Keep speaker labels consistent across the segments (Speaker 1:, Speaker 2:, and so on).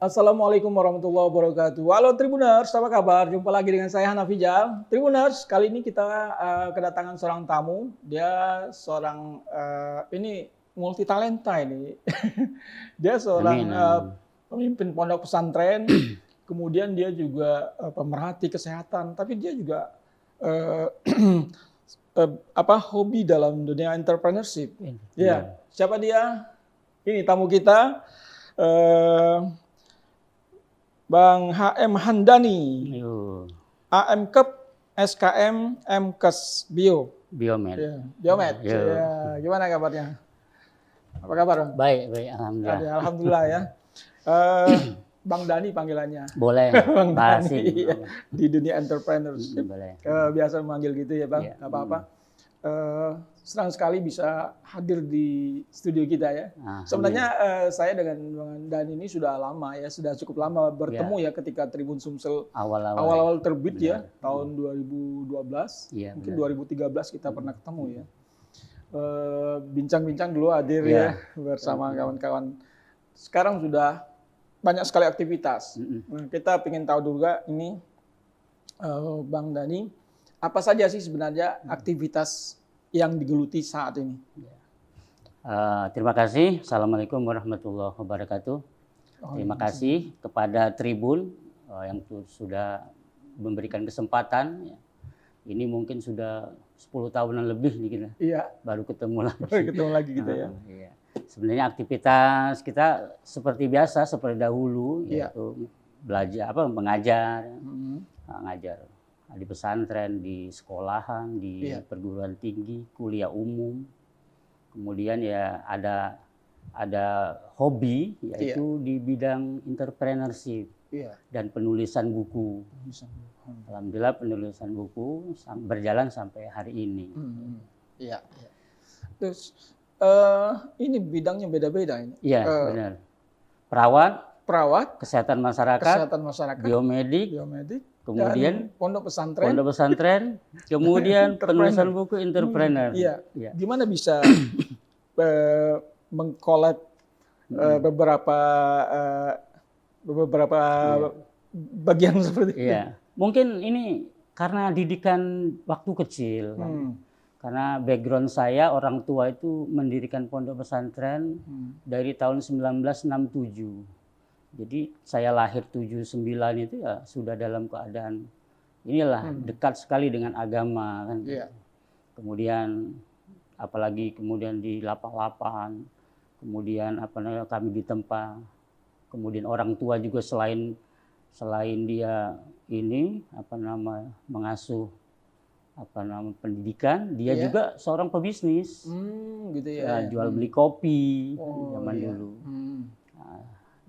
Speaker 1: Assalamualaikum warahmatullahi wabarakatuh. Halo Tribuners, apa kabar? Jumpa lagi dengan saya Hanafijal. Tribuners, kali ini kita kedatangan seorang tamu. Dia seorang ini multi talenta ini. Dia seorang
Speaker 2: Amin, amin.
Speaker 1: pemimpin pondok pesantren. Kemudian dia juga pemerhati kesehatan, tapi dia juga eh, hobi dalam dunia entrepreneurship. Ya, siapa dia? Ini tamu kita. Bang HM Handani, AM Kep, SKM, MKes Bio.
Speaker 2: Biomed.
Speaker 1: Ya, Biomed. Ya, gimana kabarnya? Apa kabar, Bang?
Speaker 2: Baik, alhamdulillah.
Speaker 1: Ya, alhamdulillah ya. Bang Dani panggilannya.
Speaker 2: Boleh.
Speaker 1: Bang
Speaker 2: Dani.
Speaker 1: Ya, di dunia entrepreneurs.
Speaker 2: Boleh.
Speaker 1: Biasa memanggil gitu ya, Bang.
Speaker 2: Ya.
Speaker 1: Gak apa-apa. Senang sekali bisa hadir di studio kita ya. Sebenarnya saya dengan Bang Dani ini sudah lama ya, sudah cukup lama bertemu ya ketika Tribun Sumsel awal-awal terbit ya, tahun 2012, mungkin 2013 kita pernah ketemu ya. Bincang-bincang dulu hadir ya bersama kawan-kawan. Sekarang sudah banyak sekali aktivitas. Nah, kita ingin tahu juga ini Bang Dani, apa saja sih sebenarnya aktivitas yang digeluti saat ini?
Speaker 2: Terima kasih. Assalamualaikum warahmatullahi wabarakatuh. Terima kasih kepada Tribun yang sudah memberikan kesempatan. Ini mungkin sudah 10 tahunan lebih nih kita.
Speaker 1: Iya.
Speaker 2: Baru ketemu lagi.
Speaker 1: Baru ketemu lagi gitu ya.
Speaker 2: Iya. Sebenarnya aktivitas kita seperti biasa, seperti dahulu, yaitu belajar, mengajar, ngajar di pesantren, di sekolahan, di perguruan tinggi, kuliah umum. Kemudian ya ada hobi, yaitu di bidang entrepreneurship dan penulisan buku. Alhamdulillah penulisan buku berjalan sampai hari ini.
Speaker 1: Iya. Terus ini bidangnya beda-beda ini.
Speaker 2: Iya, benar. Perawat, kesehatan masyarakat, biomedik, kemudian
Speaker 1: pondok pesantren,
Speaker 2: kemudian penulisan buku entrepreneur.
Speaker 1: Iya. Gimana bisa mengkolab beberapa bagian seperti itu?
Speaker 2: Iya. Mungkin ini karena didikan waktu kecil. Karena background saya, orang tua itu mendirikan pondok pesantren dari tahun 1967. Jadi saya lahir 79 itu ya sudah dalam keadaan inilah dekat sekali dengan agama kan. Kemudian apalagi kemudian di lapangan, kemudian kami ditempa. Kemudian orang tua juga selain dia ini mengasuh pendidikan, dia juga seorang pebisnis.
Speaker 1: Gitu ya.
Speaker 2: Jual beli kopi zaman dulu.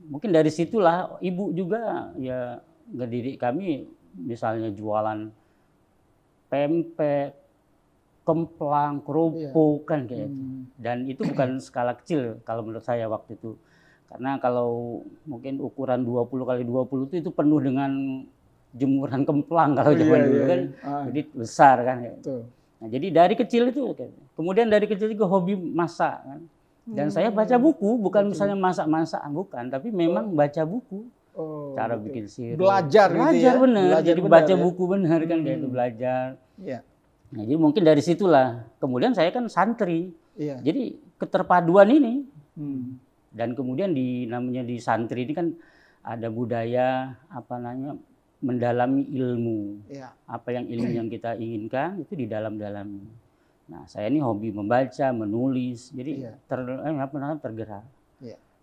Speaker 2: Mungkin dari situlah ibu juga ya ngedidik kami, misalnya jualan pempek, kemplang, kerupuk kan kayak itu. Dan itu bukan skala kecil kalau menurut saya waktu itu. Karena kalau mungkin ukuran 20 kali 20 itu penuh dengan jemuran kemplang kalau zaman dulu kan. Jadi besar kan. Nah, jadi dari kecil itu, kemudian dari kecil juga hobi masak kan. Dan saya baca buku, bukan misalnya masak-masakan, bukan, tapi memang baca buku. Cara bikin sirup.
Speaker 1: Belajar
Speaker 2: benar. Jadi baca buku benar kan kayak itu belajar. Nah, jadi mungkin dari situlah. Kemudian saya kan santri. Jadi keterpaduan ini. Dan kemudian namanya di santri ini kan ada budaya mendalami ilmu. Apa yang ilmu yang kita inginkan itu di dalam-dalamnya. Nah, saya ini hobi membaca, menulis, jadi tergerak.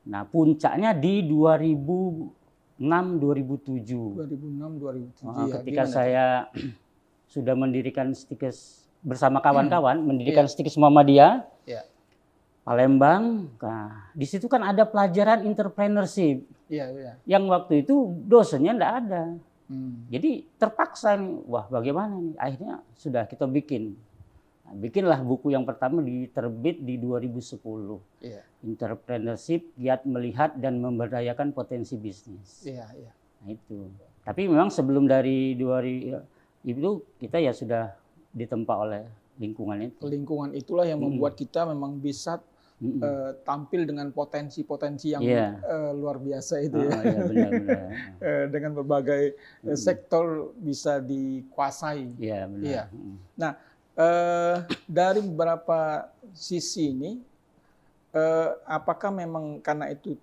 Speaker 2: Nah, puncaknya di 2006-2007. Ketika saya sudah mendirikan Stikes bersama kawan-kawan, mendirikan Stikes Muhammadiyah, Palembang. Nah, di situ kan ada pelajaran entrepreneurship. Yang waktu itu dosennya enggak ada. Jadi terpaksa nih, wah bagaimana nih? Akhirnya sudah kita bikinlah buku yang pertama diterbit di 2010. Entrepreneurship, giat melihat dan memberdayakan potensi bisnis. Nah itu. Tapi memang sebelum dari 2000 itu kita ya sudah ditempa oleh lingkungan itu.
Speaker 1: Lingkungan itulah yang membuat kita memang bisa tampil dengan potensi-potensi yang luar biasa itu ya.
Speaker 2: Iya, benar-benar.
Speaker 1: Dengan berbagai sektor bisa dikuasai.
Speaker 2: Iya, benar.
Speaker 1: Iya. Nah, dari beberapa sisi ini, apakah memang karena itu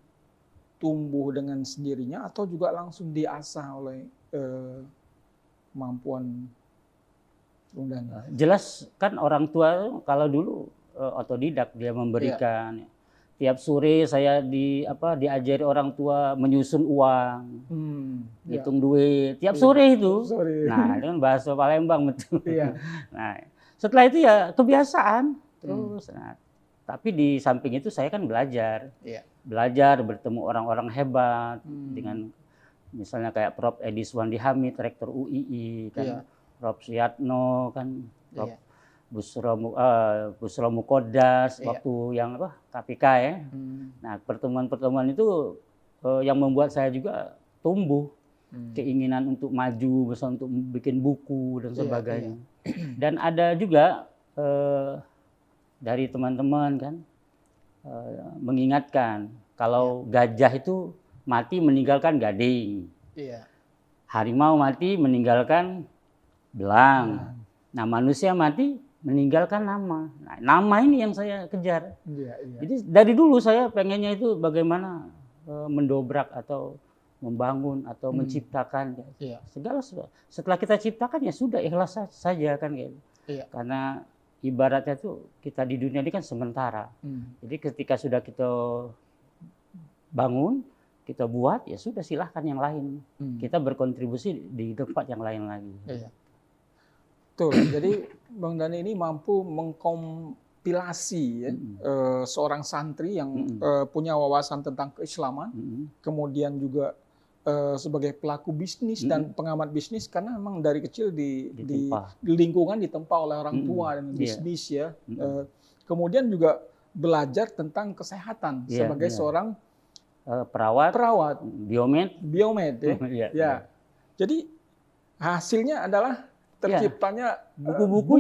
Speaker 1: tumbuh dengan sendirinya atau juga langsung diasah oleh kemampuan Bung Dhani?
Speaker 2: Jelas kan orang tua kalau dulu otodidak, dia memberikan. Tiap sore saya diajari orang tua menyusun uang, hitung duit. Tiap sore itu. Nah, itu kan bahasa Palembang betul. Nah, setelah itu ya kebiasaan terus. Nah, tapi di samping itu saya kan belajar. Belajar bertemu orang-orang hebat dengan misalnya kayak Prof. Edi Suwandi Hamid, Rektor UII, kan, Prof. Suyatno, kan, Prof. Busro Mukodas, waktu yang KPK ya. Nah, pertemuan-pertemuan itu yang membuat saya juga tumbuh keinginan untuk maju, misalnya untuk bikin buku dan sebagainya. Dan ada juga dari teman-teman kan mengingatkan kalau gajah itu mati meninggalkan gading, harimau mati meninggalkan belang, nah manusia mati meninggalkan nama. Nah, nama ini yang saya kejar. Jadi dari dulu saya pengennya itu bagaimana mendobrak atau membangun atau menciptakan segala sesuatu. Setelah kita ciptakan ya sudah ikhlas saja kan gitu. Karena ibaratnya tuh kita di dunia ini kan sementara. Jadi ketika sudah kita bangun, kita buat, ya sudah silahkan yang lain. Kita berkontribusi di tempat yang lain lagi.
Speaker 1: Betul. Jadi Bang Dhani ini mampu mengkompilasi seorang santri yang punya wawasan tentang keislaman, kemudian juga sebagai pelaku bisnis dan pengamat bisnis, karena memang dari kecil di lingkungan ditempa oleh orang tua dengan bisnis ya. Kemudian juga belajar tentang kesehatan sebagai seorang perawat, biomed ya. Jadi hasilnya adalah terciptanya
Speaker 2: buku-buku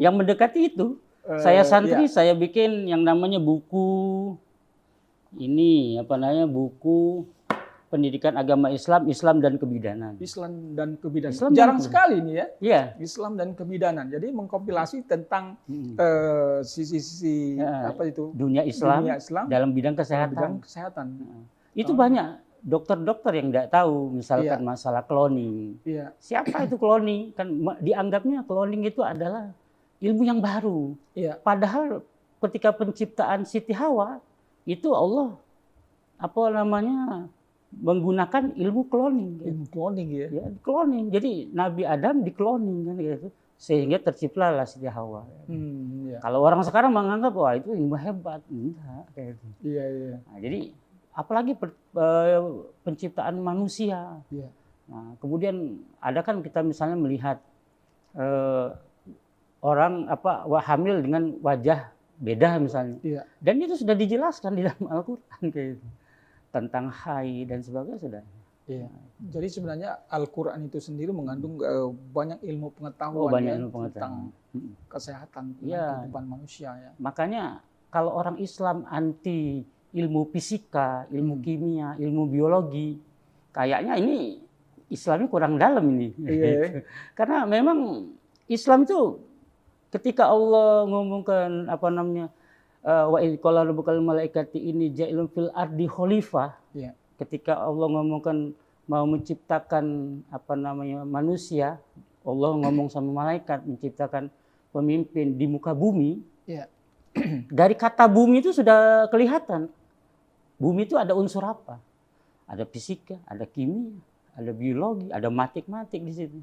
Speaker 2: yang mendekati itu. Saya santri, saya bikin yang namanya buku ini buku pendidikan agama Islam, Islam dan kebidanan.
Speaker 1: Jarang sekali ini ya. Islam dan kebidanan. Jadi mengkompilasi tentang sisi-sisi
Speaker 2: dunia Islam dalam bidang kesehatan. Itu banyak dokter-dokter yang tidak tahu misalkan masalah cloning. Siapa itu cloning? Kan dianggapnya cloning itu adalah ilmu yang baru. Padahal ketika penciptaan Siti Hawa itu Allah menggunakan ilmu cloning.
Speaker 1: Ilmu cloning ya.
Speaker 2: Cloning. Jadi Nabi Adam di-cloning kan gitu. Sehingga terciptalah Siti Hawa. Kalau orang sekarang menganggap wah itu ilmu hebat, enggak kayak gitu. Nah, jadi apalagi penciptaan manusia. Nah, kemudian ada kan kita misalnya melihat orang hamil dengan wajah beda misalnya. Dan itu sudah dijelaskan di dalam Al-Qur'an kayak gitu. Tentang haid dan sebagainya sudah.
Speaker 1: Jadi sebenarnya Al-Qur'an itu sendiri mengandung banyak ilmu pengetahuan tentang kesehatan, kehidupan manusia ya.
Speaker 2: Makanya kalau orang Islam anti ilmu fisika, ilmu kimia, ilmu biologi, kayaknya ini Islamnya kurang dalam ini. Karena memang Islam itu ketika Allah ngomongkan wa idz qala rabbukal malaikati inni ja'ilun fil ardi khalifah. Ketika Allah ngomongkan mau menciptakan manusia, Allah ngomong sama malaikat menciptakan pemimpin di muka bumi. Dari kata bumi itu sudah kelihatan. Bumi itu ada unsur apa? Ada fisika, ada kimia, ada biologi, ada matematik di situ.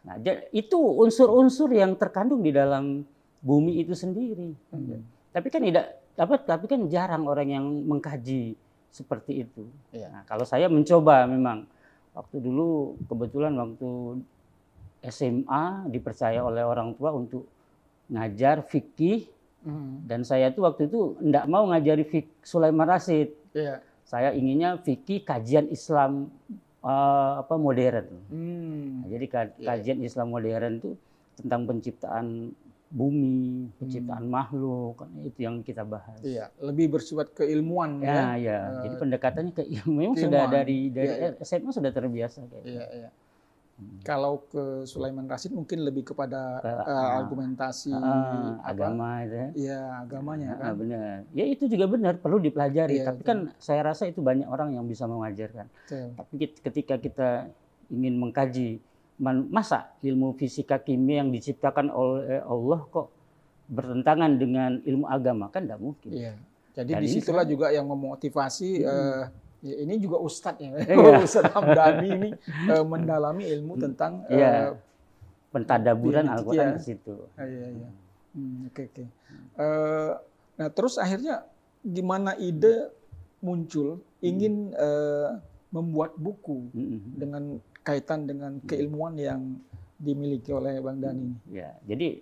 Speaker 2: Nah, itu unsur-unsur yang terkandung di dalam bumi itu sendiri. Tapi kan jarang orang yang mengkaji seperti itu. Nah, kalau saya mencoba memang waktu dulu kebetulan waktu SMA dipercaya oleh orang tua untuk ngajar fikih dan saya tuh waktu itu enggak mau ngajari fikih Sulaiman Rasyid. Saya inginnya fikih kajian Islam modern. Nah, jadi kajian Islam modern itu tentang penciptaan bumi, penciptaan makhluk, kan itu yang kita bahas.
Speaker 1: Iya, lebih bersifat keilmuan ya.
Speaker 2: Ya. Jadi pendekatannya ke ilmu memang sudah dari SMA sudah terbiasa kayak.
Speaker 1: Iya. Kalau ke Sulaiman Rasyid mungkin lebih kepada argumentasi
Speaker 2: agama itu.
Speaker 1: Iya, agamanya kan.
Speaker 2: Benar. Ya itu juga benar, perlu dipelajari. Tapi kan saya rasa itu banyak orang yang bisa mengajarkan. Tapi ketika kita ingin mengkaji, masa ilmu fisika kimia yang diciptakan oleh Allah kok bertentangan dengan ilmu agama, kan tidak mungkin.
Speaker 1: Iya. Jadi disitulah juga yang memotivasi. Ya, ini juga Ustadz ya, Ustadz Hamdani ini mendalami ilmu tentang
Speaker 2: pentadaburan Al-Quran di situ.
Speaker 1: Iya. Oke. Nah terus akhirnya gimana ide muncul ingin membuat buku dengan kaitan dengan keilmuan yang dimiliki oleh Bang Dani?
Speaker 2: Ya, jadi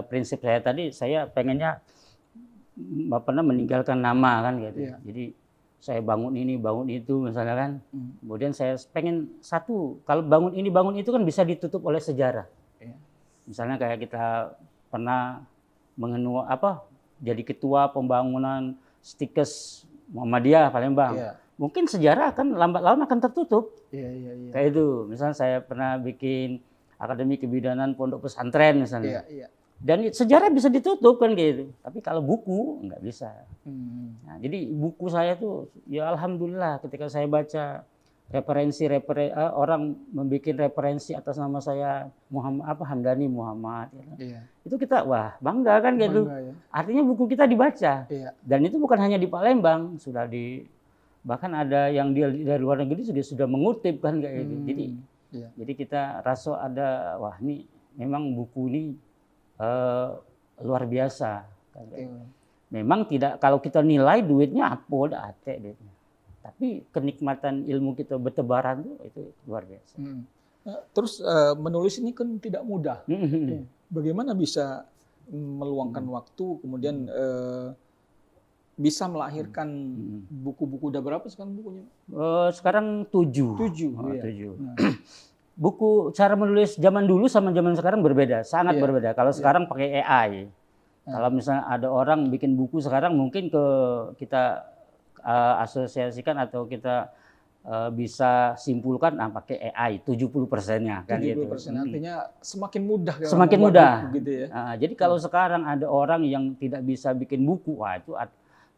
Speaker 2: prinsip saya tadi, saya pengennya meninggalkan nama kan gitu. Jadi saya bangun ini, bangun itu misalnya kan. Kemudian saya pengen kalau bangun ini, bangun itu kan bisa ditutup oleh sejarah. Misalnya kayak kita pernah jadi ketua pembangunan Stikes Muhammadiyah Palembang. Mungkin sejarah akan lambat laun akan tertutup. Kayak itu. Misalnya saya pernah bikin Akademi Kebidanan Pondok Pesantren misalnya. Dan sejarah bisa ditutup kan gitu. Tapi kalau buku nggak bisa. Nah, jadi buku saya tuh ya alhamdulillah ketika saya baca orang membuat referensi atas nama saya Hamdani Muhammad. Itu kita bangga kan gitu. Artinya buku kita dibaca. Dan itu bukan hanya di Palembang, bahkan ada yang dari luar negeri sudah mengutip kan kayak gitu. Jadi kita rasa ada ini memang buku ini luar biasa. Memang tidak, kalau kita nilai duitnya apa duitnya. Tapi kenikmatan ilmu kita bertebaran itu luar biasa.
Speaker 1: Terus menulis ini kan tidak mudah. Bagaimana bisa meluangkan waktu kemudian bisa melahirkan buku-buku? Udah berapa sekarang bukunya?
Speaker 2: Sekarang 7.
Speaker 1: 7.
Speaker 2: Buku cara menulis zaman dulu sama zaman sekarang berbeda, sangat berbeda. Kalau sekarang pakai AI. Kalau misalnya ada orang bikin buku sekarang mungkin kita asosiasikan atau kita bisa simpulkan pakai AI 70%-nya kan
Speaker 1: 70%,
Speaker 2: gitu.
Speaker 1: Artinya semakin mudah.
Speaker 2: Semakin mudah.
Speaker 1: Buku, gitu ya.
Speaker 2: Jadi kalau sekarang ada orang yang tidak bisa bikin buku, itu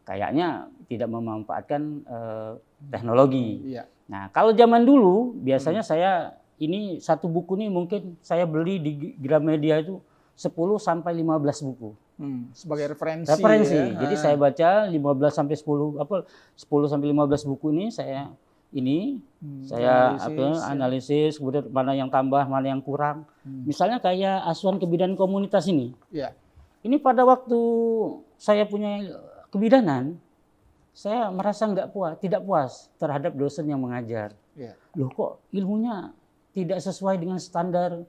Speaker 2: kayaknya tidak memanfaatkan teknologi. Nah, kalau zaman dulu biasanya ini satu buku nih mungkin saya beli di Gramedia itu 10 sampai 15 buku.
Speaker 1: Sebagai referensi.
Speaker 2: Ya? Jadi saya baca 15 sampai 10 sampai 15 buku ini saya analisis, kemudian mana yang tambah, mana yang kurang. Misalnya kayak Asuhan Kebidanan Komunitas ini. Ini pada waktu saya punya kebidanan, saya merasa tidak puas terhadap dosen yang mengajar. Loh kok ilmunya tidak sesuai dengan standar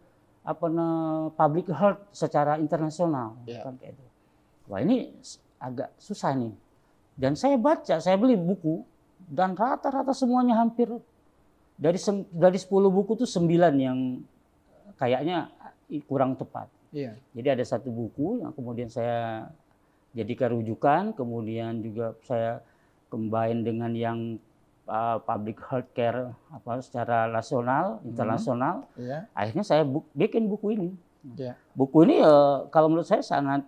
Speaker 2: public health secara internasional. Kan kayak itu. Wah ini agak susah nih. Dan saya beli buku dan rata-rata semuanya hampir dari 10 buku tuh 9 yang kayaknya kurang tepat. Jadi ada satu buku yang kemudian saya jadikan rujukan, kemudian juga saya combine dengan yang public healthcare secara nasional, internasional. Akhirnya saya bikin buku ini. Buku ini kalau menurut saya sangat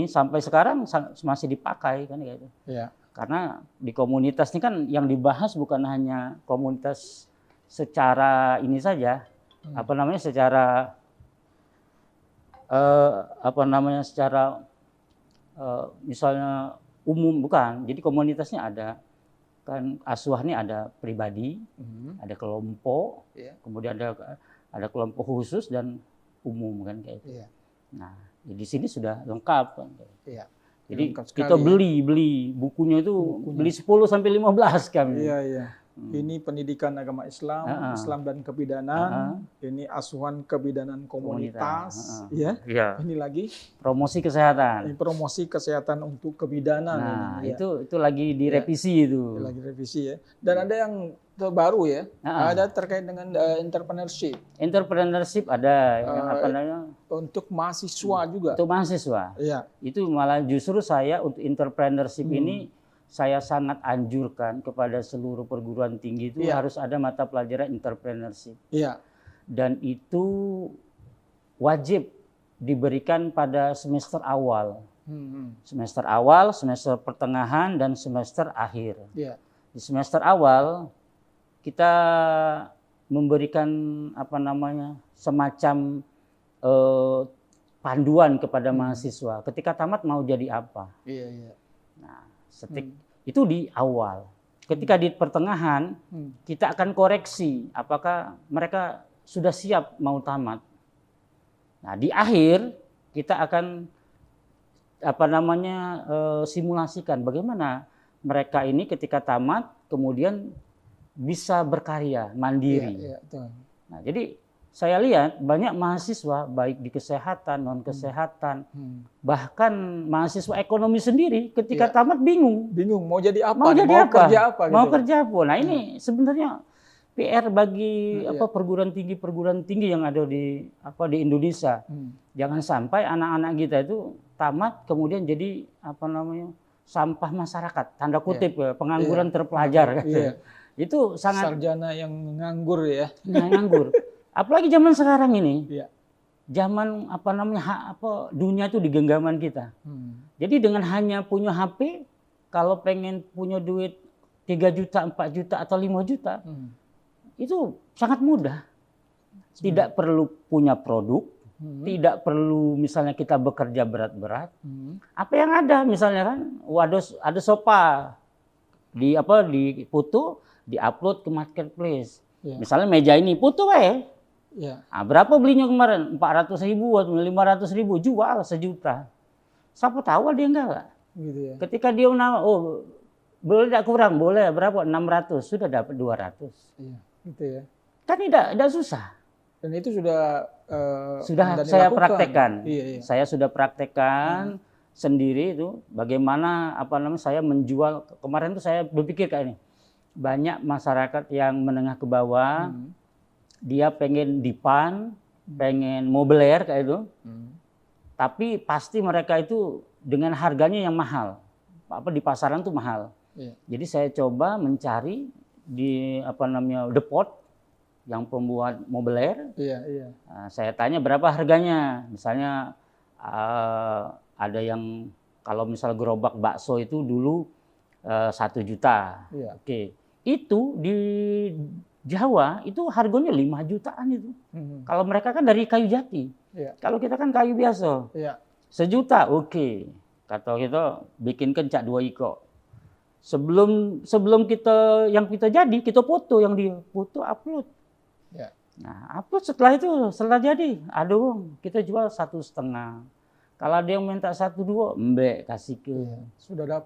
Speaker 2: sampai sekarang masih dipakai kan gitu. Karena di komunitas ini kan yang dibahas bukan hanya komunitas secara ini saja, secara misalnya umum, bukan. Jadi komunitasnya ada. Kan Asuhan ini ada pribadi, ada kelompok, kemudian ada kelompok khusus dan umum kan kayak itu. Nah, di sini sudah lengkap kan. Jadi kita beli bukunya itu beli 10 sampai 15 kami.
Speaker 1: Ini pendidikan agama Islam, Islam dan kebidanan. Ini asuhan kebidanan komunitas, ya. Ini lagi
Speaker 2: promosi kesehatan.
Speaker 1: Ini promosi kesehatan untuk kebidanan.
Speaker 2: Nah, itu lagi direvisi itu.
Speaker 1: Lagi revisi ya. Dan ada yang terbaru ya. Ada terkait dengan entrepreneurship.
Speaker 2: Entrepreneurship ada yang apa namanya?
Speaker 1: Untuk mahasiswa juga.
Speaker 2: Untuk mahasiswa.
Speaker 1: Iya.
Speaker 2: Itu malah justru saya untuk entrepreneurship ini saya sangat anjurkan kepada seluruh perguruan tinggi itu harus ada mata pelajaran entrepreneurship.
Speaker 1: Iya.
Speaker 2: Dan itu wajib diberikan pada semester awal. Semester awal, semester pertengahan, dan semester akhir.
Speaker 1: Iya.
Speaker 2: Di semester awal kita memberikan apa namanya semacam panduan kepada mahasiswa. Ketika tamat mau jadi apa?
Speaker 1: Iya, iya.
Speaker 2: Nah, itu di awal. Ketika di pertengahan, kita akan koreksi apakah mereka sudah siap mau tamat. Nah, di akhir kita akan apa namanya simulasikan bagaimana mereka ini ketika tamat kemudian bisa berkarya mandiri. Nah, jadi saya lihat banyak mahasiswa baik di kesehatan, non kesehatan, bahkan mahasiswa ekonomi sendiri ketika tamat bingung
Speaker 1: mau jadi apa,
Speaker 2: kerja
Speaker 1: apa
Speaker 2: mau
Speaker 1: gitu.
Speaker 2: kerja apa. Nah, ini sebenarnya PR bagi perguruan tinggi yang ada di Indonesia. Jangan sampai anak-anak kita itu tamat kemudian jadi apa namanya sampah masyarakat, tanda kutip pengangguran terpelajar. Itu sangat
Speaker 1: sarjana yang nganggur ya.
Speaker 2: Nganggur. Apalagi zaman sekarang ini, zaman apa namanya dunia itu di genggaman kita. Jadi dengan hanya punya HP, kalau pengen punya duit 3 juta, 4 juta atau 5 juta, itu sangat mudah. Tidak perlu punya produk, tidak perlu misalnya kita bekerja berat-berat. Apa yang ada misalnya kan, ada sofa di foto, diupload ke marketplace. Misalnya meja ini foto Nah, berapa belinya kemarin? 400.000 atau 500.000, jual 1 juta. Siapa tahu dia enggak.
Speaker 1: Gitu ya.
Speaker 2: Ketika dia boleh tidak kurang, boleh berapa? 600, sudah dapat 200.
Speaker 1: Iya, gitu ya.
Speaker 2: Kan tidak susah.
Speaker 1: Dan itu sudah
Speaker 2: saya praktekkan.
Speaker 1: Iya.
Speaker 2: Saya sudah praktekkan sendiri itu bagaimana saya menjual. Kemarin itu saya berpikir kayak ini. Banyak masyarakat yang menengah ke bawah, dia pengen dipan, pengen mobiler kayak itu. Tapi pasti mereka itu dengan harganya yang mahal. Di pasaran tuh mahal. Jadi saya coba mencari di depot yang pembuat mobiler. Nah, saya tanya berapa harganya. Misalnya ada yang kalau misal gerobak bakso itu dulu 1 juta. Oke. Itu di Jawa itu harganya 5 jutaan itu. Kalau mereka kan dari kayu jati. Kalau kita kan kayu biasa. 1 juta, oke. Kata kita bikinkan cak 2 iko. Sebelum kita jadi, kita foto yang di foto upload. Nah, upload setelah jadi, aduh kita jual 1,5. Kalau ada yang minta 1,2, kasih ke.
Speaker 1: Sudah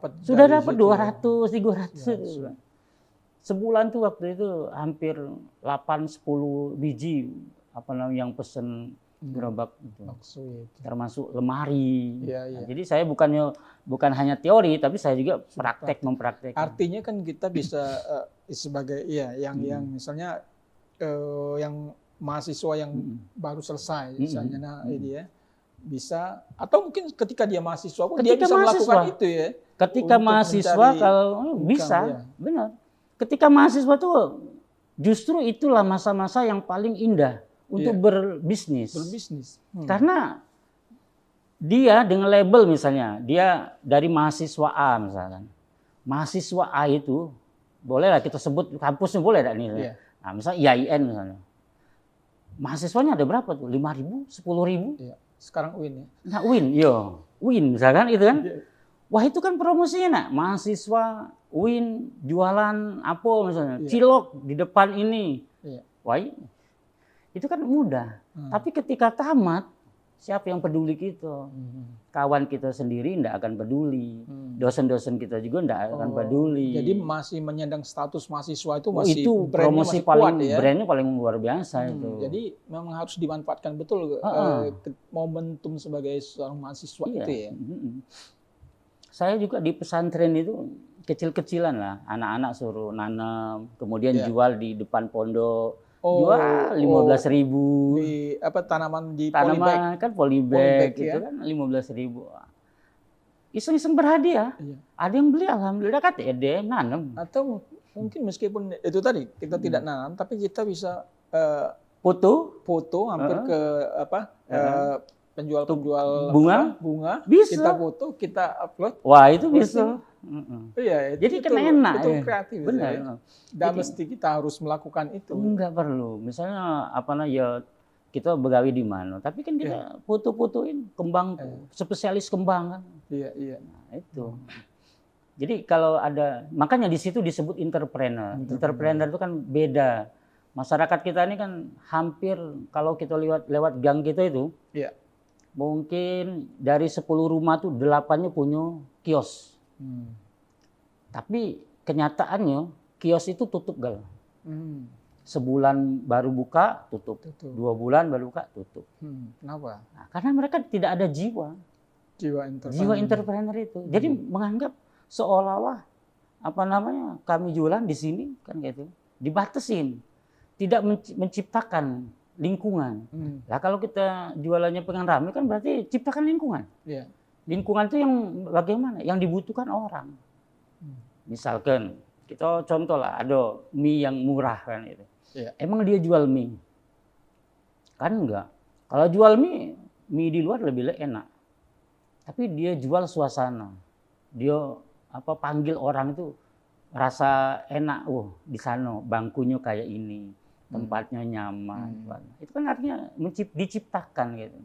Speaker 1: dapat
Speaker 2: 200, 300. Sebulan tuh waktu itu hampir 8-10 biji yang pesen gerobak itu. Termasuk lemari. Nah, jadi saya bukan hanya teori tapi saya juga mempraktekkan.
Speaker 1: Artinya kan kita bisa sebagai yang misalnya yang mahasiswa yang baru selesai misalnya bisa atau mungkin ketika dia mahasiswa pun dia bisa melakukan itu ya.
Speaker 2: Ketika mahasiswa kalau bisa, benar. Ketika mahasiswa tuh justru itulah masa-masa yang paling indah untuk berbisnis. Karena dia dengan label misalnya, dia dari mahasiswa A misalkan. Mahasiswa A itu, bolehlah kita sebut kampusnya boleh enggak nih? Nah, misalnya IAIN misalnya. Mahasiswanya ada berapa tuh? 5.000, 10.000?
Speaker 1: Sekarang UIN ya.
Speaker 2: Nah, UIN misalkan itu kan. Wah, itu kan promosinya mahasiswa UIN jualan apa misalnya, cilok di depan ini. Wah, itu kan mudah. Tapi ketika tamat, siapa yang peduli kita? Kawan kita sendiri tidak akan peduli, dosen-dosen kita juga tidak akan peduli.
Speaker 1: Jadi masih menyandang status mahasiswa itu masih
Speaker 2: itu promosi paling
Speaker 1: kuat, ya?
Speaker 2: Brandnya paling luar biasa itu.
Speaker 1: Jadi memang harus dimanfaatkan betul momentum sebagai seorang mahasiswa itu ya.
Speaker 2: Saya juga di pesantren itu kecil-kecilan lah, anak-anak suruh nanam, kemudian jual di depan pondok. Jual 15.000
Speaker 1: di tanaman di
Speaker 2: tanaman kan polybag gitu kan 15.000. Iseng-iseng berhadiah. Ada yang beli, alhamdulillah kata dia nanam.
Speaker 1: Atau mungkin meskipun itu tadi kita tidak nanam, tapi kita bisa foto hampir ke penjual bunga
Speaker 2: bisa.
Speaker 1: Kita foto, kita upload.
Speaker 2: Wah, itu bisa.
Speaker 1: Iya,
Speaker 2: jadi kan enak.
Speaker 1: Itu kreatif.
Speaker 2: Benar.
Speaker 1: Ya. Dan mesti kita harus melakukan itu.
Speaker 2: Enggak perlu. Misalnya kita begawi di mana, tapi kan kita foto-fotoin kembang, spesialis kembang kan.
Speaker 1: Iya.
Speaker 2: Nah, itu. Jadi kalau ada, makanya di situ disebut entrepreneur. Entrepreneur itu kan beda. Masyarakat kita ini kan hampir kalau kita lewat gang kita itu, mungkin dari 10 rumah tuh 8-nya punya kios. Tapi kenyataannya kios itu tutup gal. Sebulan baru buka tutup. 2 bulan baru buka tutup.
Speaker 1: Kenapa?
Speaker 2: Nah, karena mereka tidak ada jiwa entrepreneur itu. Jadi menganggap seolah-olah kami jualan di sini kan gitu, dibatasin, tidak menciptakan lingkungan. Lah kalau kita jualannya pengen rame kan berarti ciptakan lingkungan. Lingkungan itu yang bagaimana? Yang dibutuhkan orang. Misalkan kita contoh lah, ada mie yang murah kan itu. Emang dia jual mie? Kan enggak. Kalau jual mie di luar lebih enak. Tapi dia jual suasana. Dia panggil orang itu rasa enak. Di sana bangkunya kayak ini, tempatnya nyaman. Itu kan artinya diciptakan gitu.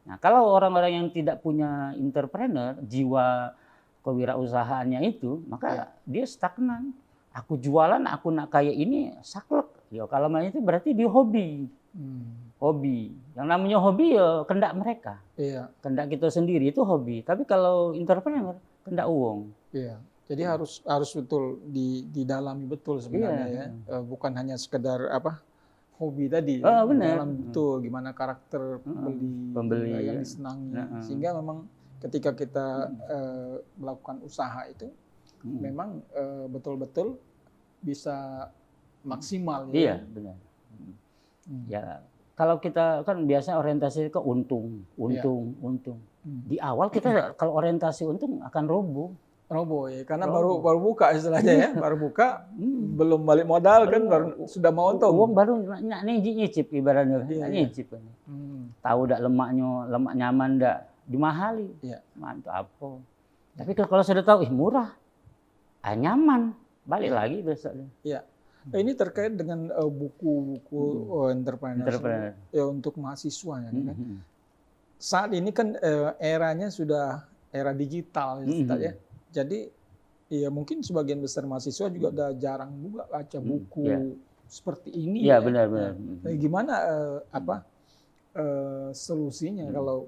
Speaker 2: Nah, kalau orang-orang yang tidak punya entrepreneur, jiwa kewirausahaannya itu, maka dia stagnan. Aku jualan, aku nak kayak ini, saklek. Ya, kalau itu berarti dia hobi. Hobi. Yang namanya hobi ya kendak mereka. Kendak kita sendiri itu hobi. Tapi kalau entrepreneur, kendak uang.
Speaker 1: Jadi harus betul didalami betul sebenarnya ya. Bukan hanya sekedar hobi tadi.
Speaker 2: Benar.
Speaker 1: Dalam betul gimana karakter pembeli yang disenangi. Sehingga memang ketika kita melakukan usaha itu memang betul-betul bisa maksimal.
Speaker 2: Iya, benar. Ya, kalau kita kan biasanya orientasi ke untung. Di awal kita kalau orientasi untung akan roboh
Speaker 1: ya, karena baru buka istilahnya ya, baru buka, belum balik modal kan, baru sudah mau untung.
Speaker 2: Uang baru nyicip ibaratnya, nyicip. Tahu dak lemak nyaman dak, dimahali. Mantap apa. Tapi kalau sudah tahu murah, nyaman, balik lagi besoknya.
Speaker 1: Ini terkait dengan buku-buku entrepreneur ya untuk mahasiswa ya. Saat ini kan eranya sudah era digital ya. Jadi ya mungkin sebagian besar mahasiswa juga udah jarang juga baca buku seperti ini.
Speaker 2: Iya, benar.
Speaker 1: Gimana solusinya kalau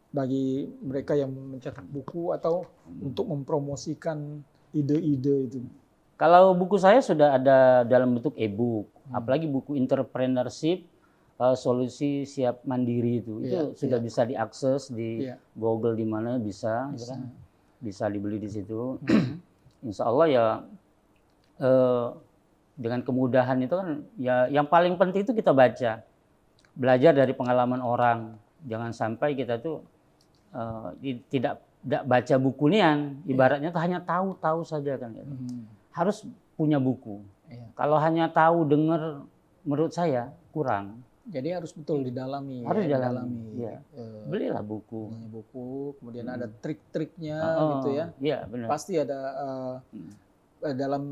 Speaker 1: bagi mereka yang mencetak buku atau untuk mempromosikan ide-ide itu?
Speaker 2: Kalau buku saya sudah ada dalam bentuk e-book, apalagi buku entrepreneurship, solusi siap mandiri itu sudah bisa diakses di Google di mana bisa. Bisa dibeli di situ. Insya Allah ya dengan kemudahan itu kan ya yang paling penting itu kita belajar dari pengalaman orang. Jangan sampai kita tuh tidak baca buku nian, ibaratnya tuh hanya tahu saja kan. Harus punya buku. Kalau hanya tahu dengar menurut saya kurang.
Speaker 1: Jadi harus betul didalami.
Speaker 2: Harus didalami. Ya. Belilah buku.
Speaker 1: Kemudian ada trik-triknya gitu ya.
Speaker 2: Iya, benar.
Speaker 1: Pasti ada dalam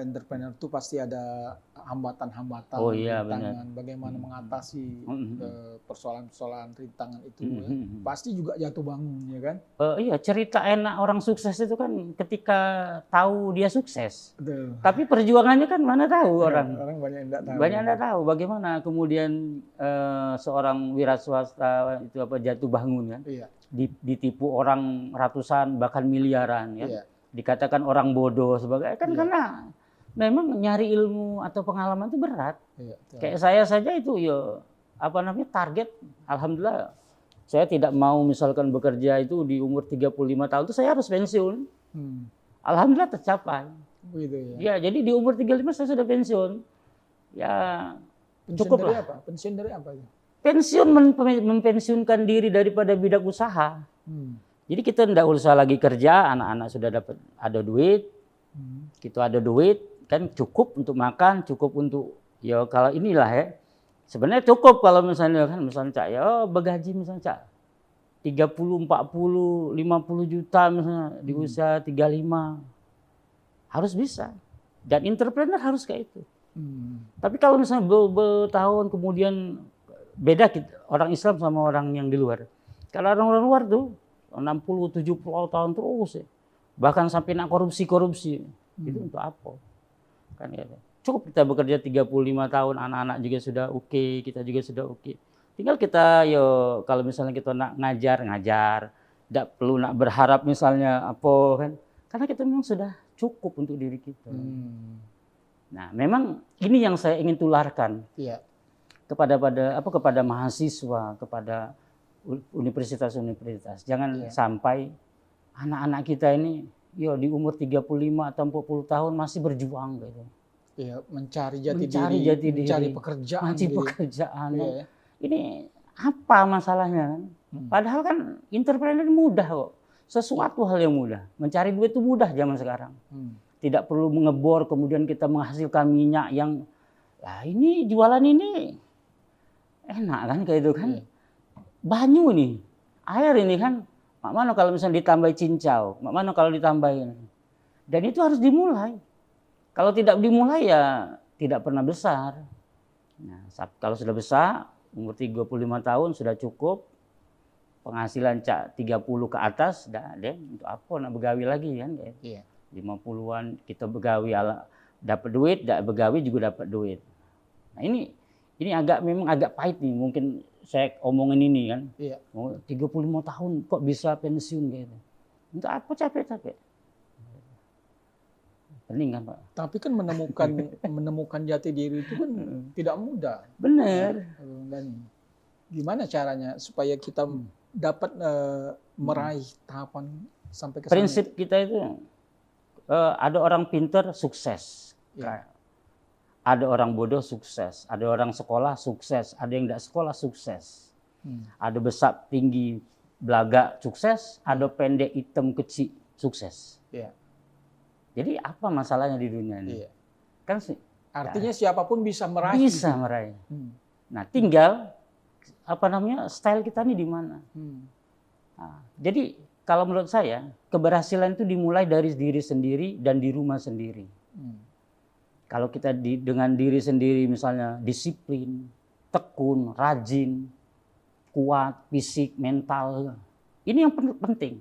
Speaker 1: entrepreneur itu pasti ada hambatan-hambatan,
Speaker 2: Oh iya,
Speaker 1: rintangan, bagaimana mengatasi persoalan-persoalan rintangan itu, ya. Pasti juga jatuh bangun, ya kan?
Speaker 2: Iya, cerita enak orang sukses itu kan ketika tahu dia sukses.
Speaker 1: Betul.
Speaker 2: Tapi perjuangannya kan mana tahu orang.
Speaker 1: Orang banyak yang tidak tahu.
Speaker 2: Banyak yang tidak tahu bagaimana kemudian seorang wira swasta itu jatuh bangun kan.
Speaker 1: Iya.
Speaker 2: Ditipu orang ratusan bahkan miliaran ya.
Speaker 1: Iya.
Speaker 2: Dikatakan orang bodoh sebagai kan karena memang nyari ilmu atau pengalaman itu berat.
Speaker 1: Iya,
Speaker 2: kayak saya saja itu ya target, alhamdulillah saya tidak mau misalkan bekerja itu di umur 35 tahun itu saya harus pensiun. Alhamdulillah tercapai.
Speaker 1: Begitu
Speaker 2: Ya,
Speaker 1: ya.
Speaker 2: jadi di umur 35 saya sudah pensiun. Ya
Speaker 1: Pensiun
Speaker 2: cukup
Speaker 1: dari
Speaker 2: lah.
Speaker 1: apa? Pensiun dari apa itu?
Speaker 2: Pensiun mempensiunkan diri daripada bidak usaha. Jadi kita tidak usah lagi kerja, anak-anak sudah ada duit, kita ada duit, kan cukup untuk makan, cukup untuk ya kalau inilah ya. Sebenarnya cukup kalau misalnya Cak ya bergaji misalnya Cak 30, 40, 50 juta misalnya di usia 35. Harus bisa. Dan entrepreneur harus kayak itu. Tapi kalau misalnya bertahun kemudian beda orang Islam sama orang yang di luar. Kalau orang luar tuh 60, 70 tahun terus ya. Bahkan sampai nak korupsi. Itu untuk apa? Kan ya. Cukup kita bekerja 35 tahun, anak-anak juga sudah oke, kita juga sudah oke. Tinggal kita kalau misalnya kita nak ngajar, tidak perlu nak berharap misalnya apa kan. Karena kita memang sudah cukup untuk diri kita. Nah, memang ini yang saya ingin tularkan.
Speaker 1: Iya.
Speaker 2: Kepada mahasiswa, kepada universitas-universitas. Jangan sampai anak-anak kita ini di umur 35 atau 40 tahun masih berjuang gitu.
Speaker 1: Iya, mencari jati diri, mencari pekerjaan.
Speaker 2: Iya. Ini apa masalahnya? Padahal kan entrepreneur mudah kok. Sesuatu hal yang mudah. Mencari duit itu mudah zaman sekarang. Tidak perlu mengebor kemudian kita menghasilkan minyak yang ini jualan ini enak kan kayak itu kan. Banyu nih, air ini kan, mana kalau misalnya ditambah cincau, mana kalau ditambahin. Dan itu harus dimulai. Kalau tidak dimulai ya tidak pernah besar. Nah, kalau sudah besar, umur 35 tahun sudah cukup, penghasilan Cak 30 ke atas, untuk apa nak begawi lagi kan? 50-an kita begawi dapat duit, tidak begawi juga dapat duit. Nah ini memang agak pahit nih, mungkin saya omongin ini kan. 35 tahun kok bisa pensiun gitu. Untuk apa capek-capek? Pening kan Pak?
Speaker 1: Tapi kan menemukan jati diri itu kan tidak mudah.
Speaker 2: Benar.
Speaker 1: Dan gimana caranya supaya kita dapat meraih tahapan sampai ke sana?
Speaker 2: Prinsip kita itu ada orang pintar sukses. Ada orang bodoh sukses, ada orang sekolah sukses, ada yang tidak sekolah sukses. Ada besar, tinggi, belaga sukses, ada pendek, hitam, kecil sukses. Jadi apa masalahnya di dunia ini? Kan
Speaker 1: artinya siapapun bisa meraih.
Speaker 2: Bisa meraih. Nah, tinggal style kita ini di mana. Nah, jadi kalau menurut saya keberhasilan itu dimulai dari diri sendiri dan di rumah sendiri. Kalau kita dengan diri sendiri misalnya disiplin, tekun, rajin, kuat, fisik, mental. Ini yang penting.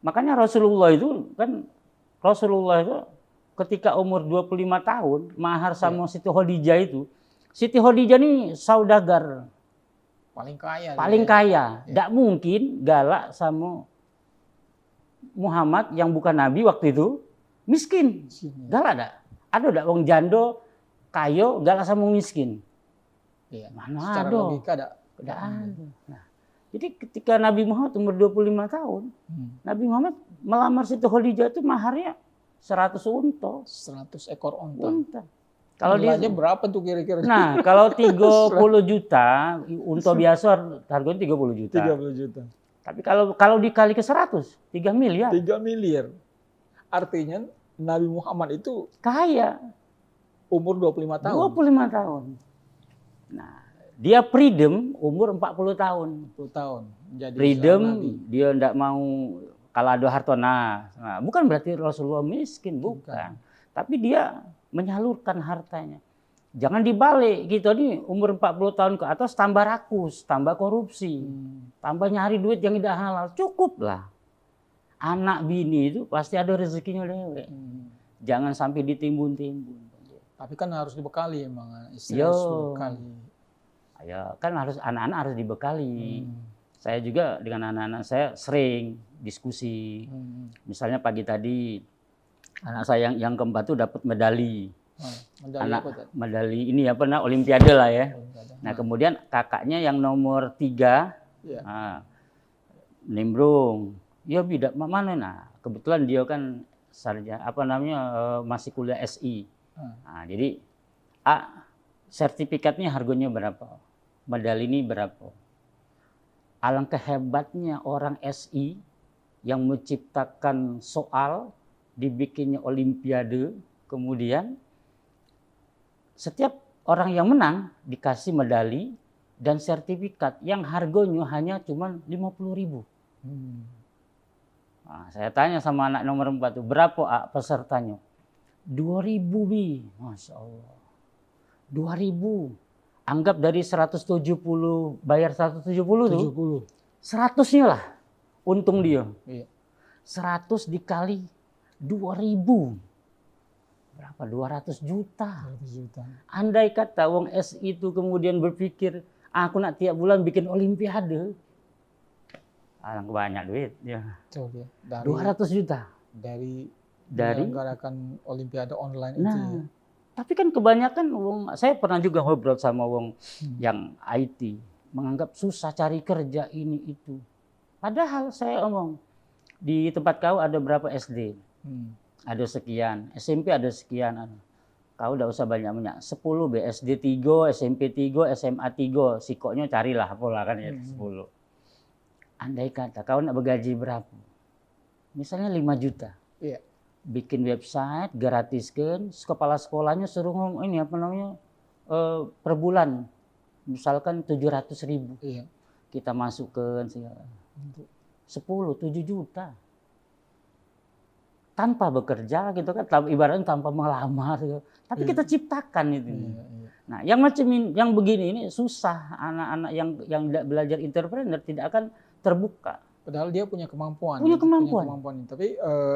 Speaker 2: Makanya Rasulullah itu ketika umur 25 tahun, mahar sama Siti Khadijah itu. Siti Khadijah ini saudagar. Paling kaya. Tidak mungkin galak sama Muhammad yang bukan Nabi waktu itu, miskin. Galak tidak? Ada tidak wong jando kayo galak sama miskin? Mana
Speaker 1: secara
Speaker 2: ada?
Speaker 1: Logika tidak
Speaker 2: ada. Nah, jadi ketika Nabi Muhammad umur 25 tahun, Nabi Muhammad melamar Siti Khadijah itu maharnya 100 unta.
Speaker 1: 100 ekor unta.
Speaker 2: Kalau dia
Speaker 1: berapa tuh kira-kira?
Speaker 2: Nah, kalau 30 juta, unta biasa harganya 30 juta.
Speaker 1: 30 juta.
Speaker 2: Tapi kalau dikali ke 100, 3 miliar.
Speaker 1: 3 miliar. Artinya Nabi Muhammad itu
Speaker 2: kaya.
Speaker 1: Umur 25 tahun.
Speaker 2: 25 tahun. Nah, dia freedom umur 40 tahun.
Speaker 1: 40 tahun. Jadi
Speaker 2: freedom, dia tidak mau kalau ada harta. Nah, bukan berarti Rasulullah miskin, bukan. Tapi dia menyalurkan hartanya. Jangan dibalik, kita nih umur 40 tahun ke atas tambah rakus, tambah korupsi, tambah nyari duit yang tidak halal. Cukup lah. Anak bini itu pasti ada rezekinya dewek. Jangan sampai ditimbun-timbun.
Speaker 1: Tapi kan harus dibekali emang, istri harus dibekali.
Speaker 2: Ya, kan harus anak-anak harus dibekali. Saya juga dengan anak-anak saya sering diskusi. Misalnya pagi tadi anak saya yang keempat tuh dapat medali. Medali ini Olimpiade lah ya. Nah kemudian kakaknya yang nomor 3 nimbrung. Ya bidak mana? Nah kebetulan dia kan sarjana masih kuliah SI. Nah, jadi sertifikatnya harganya berapa? Medali ini berapa? Alangkah hebatnya orang SI yang menciptakan soal, dibikinnya Olimpiade, kemudian setiap orang yang menang dikasih medali dan sertifikat yang harganya hanya cuma 50.000. Nah, saya tanya sama anak nomor 4 itu, berapa pesertanya? 2.000 bi, Masya Allah. 2.000. Anggap dari 170, bayar 170 tuh. 100-nya lah untung dia. 100 dikali 2.000. Berapa? 200 juta. Andai kata wong SI itu kemudian berpikir, aku nak tiap bulan bikin Olimpiade. Banyak duit. Ya. 200 juta.
Speaker 1: Dari menyelenggarakan Olimpiade online itu ya.
Speaker 2: Tapi kan kebanyakan saya pernah juga ngobrol sama wong yang IT. Menganggap susah cari kerja ini itu. Padahal saya omong, di tempat kau ada berapa SD? Ada sekian, SMP ada sekian. Kau udah usah banyak-banyak. 10 BSD 3, SMP 3, SMA 3. Sikoknya carilah pola kan ya 10. Andai kata kau nak bergaji berapa? Misalnya 5 juta.
Speaker 1: Iya.
Speaker 2: Bikin website, gratiskan, kepala sekolahnya suruh ini per bulan. Misalkan 700.000.
Speaker 1: Iya.
Speaker 2: Kita masukkan 10, 7 juta. Tanpa bekerja gitu kan, ibaratnya tanpa melamar gitu. Tapi kita ciptakan itu. Nah, yang macam yang begini ini susah, anak-anak yang tidak belajar entrepreneur tidak akan terbuka.
Speaker 1: Padahal dia punya kemampuan.
Speaker 2: Punya kemampuan.
Speaker 1: Tapi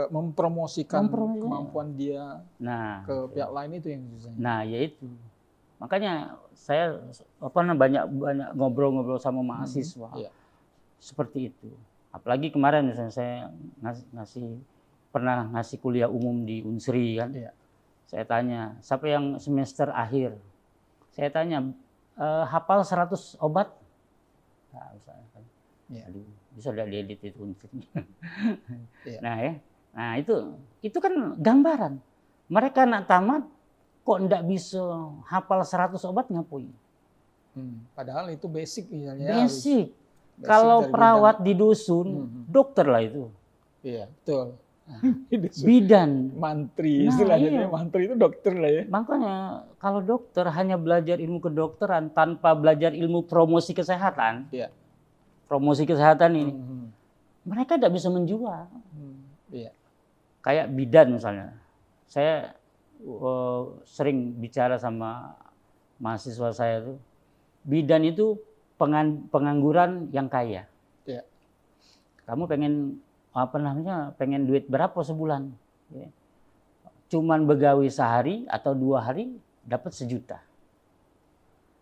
Speaker 1: mempromosikan kemampuan dia ke pihak lain itu yang susah.
Speaker 2: Nah, yaitu. Makanya saya banyak ngobrol-ngobrol sama mahasiswa. Seperti itu. Apalagi kemarin misalnya saya pernah ngasih kuliah umum di Unsri kan. Saya tanya, siapa yang semester akhir? Saya tanya, hafal 100 obat? Nah, aduh, bisa udah diedit itu Unsri. Nah itu kan gambaran. Mereka nak tamat, kok ndak bisa hafal 100 obat ngapain?
Speaker 1: Padahal itu basic misalnya.
Speaker 2: Basic. Kalau perawat di dusun, dokter lah itu.
Speaker 1: Iya, betul.
Speaker 2: Bidan,
Speaker 1: mantri, istilahnya mantri itu dokter lah ya.
Speaker 2: Makanya kalau dokter hanya belajar ilmu kedokteran tanpa belajar ilmu promosi kesehatan, promosi kesehatan ini, mereka tidak bisa menjual. Kayak bidan misalnya, saya sering bicara sama mahasiswa saya tuh, bidan itu pengangguran yang kaya. Kamu pengen pengen duit berapa sebulan? Cuman begawi sehari atau 2 hari dapat 1 juta.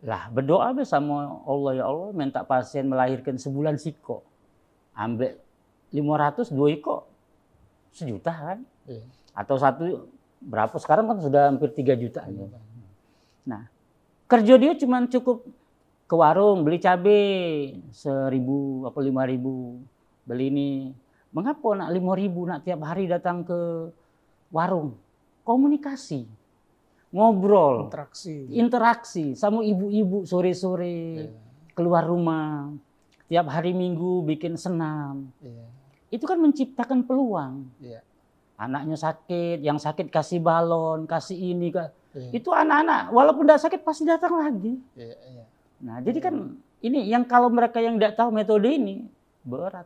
Speaker 2: Lah berdoa sama Allah, ya Allah minta pasien melahirkan sebulan siko. Ambil 500 2 iko 1 juta kan? Atau 1 berapa sekarang kan sudah hampir 3 juta. Nah, kerja dia cuman cukup ke warung beli cabai 1.000 atau 5.000, beli ini. Mengapa nak 5.000 nak tiap hari datang ke warung? Komunikasi, ngobrol, interaksi sama ibu-ibu sore-sore keluar rumah, tiap hari Minggu bikin senam. Itu kan menciptakan peluang. Anaknya sakit, yang sakit kasih balon, kasih ini, itu anak-anak walaupun tidak sakit pasti datang lagi. Nah, jadi kan ini yang kalau mereka yang tidak tahu metode ini berat.